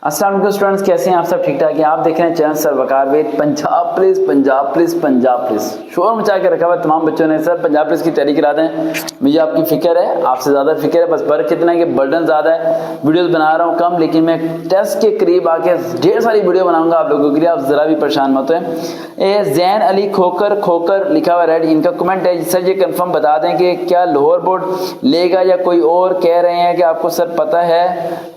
السلام علیکم اسٹوڈنٹس، کیسے ہیں آپ سب؟ ٹھیک ٹھاک ہیں؟ آپ دیکھ رہے ہیں channel sir Waqar Ved Punjab police Punjab police Punjab police شور مچا کے رکھا ہوا ہے تمام بچوں نے۔ سر پنجاب پولیس کی تیاری کرا دیں، مجھے آپ کی فکر ہے، آپ سے زیادہ فکر ہے، بس فرق کتنا ہے کہ برڈن زیادہ ہے، ویڈیوز بنا رہا ہوں کم، لیکن میں ٹیسٹ کے قریب آ کے ڈھیر ساری ویڈیو بناؤں گا آپ لوگوں کے لیے، آپ ذرا بھی پریشان مت ہوئیں۔ زین علی کھوکر لکھا ہوا ریڈ، ان کا کمنٹ ہے سر یہ کنفرم بتا دیں کہ کیا لاہور بورڈ لے گا یا کوئی اور؟ کہہ رہے ہیں کہ آپ کو سر پتہ ہے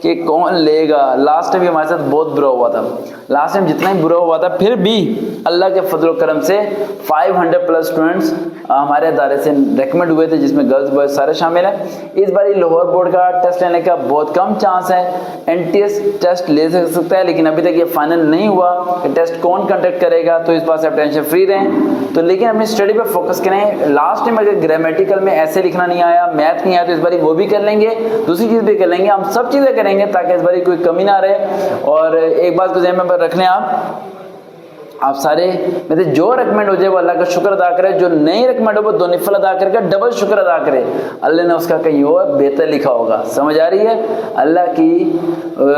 کہ کون لے گا؟ لاسٹ ٹائم بھی ہمارے ساتھ بہت برا ہوا تھا، لاسٹ ٹائم جتنا ہی برا ہوا تھا، پھر بھی اللہ کے فضل و کرم سے 500 پلس اسٹوڈنٹس ہمارے ادارے سے ریکمنڈ ہوئے تھے، جس میں گرلز بوائز سارے شامل ہیں۔ اس بار لاہور بورڈ کا ٹیسٹ لینے کا بہت کم چانس ہے، NTS ٹیسٹ لے سکتا ہے، لیکن ابھی تک یہ فائنل نہیں ہوا کہ ٹیسٹ کون کنڈکٹ کرے گا، تو اس بات سے آپ ٹینشن فری رہیں، تو لیکن اپنی اسٹڈی پہ فوکس کریں۔ لاسٹ ٹائم اگر گرامیٹیکل میں ایسے لکھنا نہیں آیا، میتھ نہیں آیا، تو اس بار وہ بھی کر لیں گے، دوسری چیز بھی کر لیں گے، ہم سب چیزیں کریں گے تاکہ اس بار کوئی کمی نہ رہے۔ اور ایک بات کو ذہن میں رکھ لیں، آپ سارے میں سے جو ریکمنڈ ہو جائے وہ اللہ کا شکر ادا کرے، جو نہیں ریکمنڈ ہو وہ دو نفل ادا کر کے ڈبل شکر ادا کرے، اللہ نے اس کا کہیں اور بہتر لکھا ہوگا۔ سمجھ آ رہی ہے؟ اللہ کی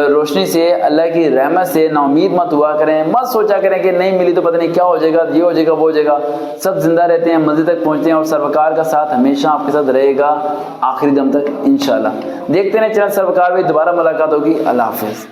روشنی سے، اللہ کی رحمت سے نا امید مت ہوا کریں، مت سوچا کریں کہ نہیں ملی تو پتہ نہیں کیا ہو جائے گا، یہ ہو جائے گا وہ ہو جائے گا۔ سب زندہ رہتے ہیں، منزل تک پہنچتے ہیں، اور سروکار کا ساتھ ہمیشہ آپ کے ساتھ رہے گا آخری دم تک انشاءاللہ۔ دیکھتے رہیں چینل سروکار میں، دوبارہ ملاقات ہوگی۔ اللہ حافظ۔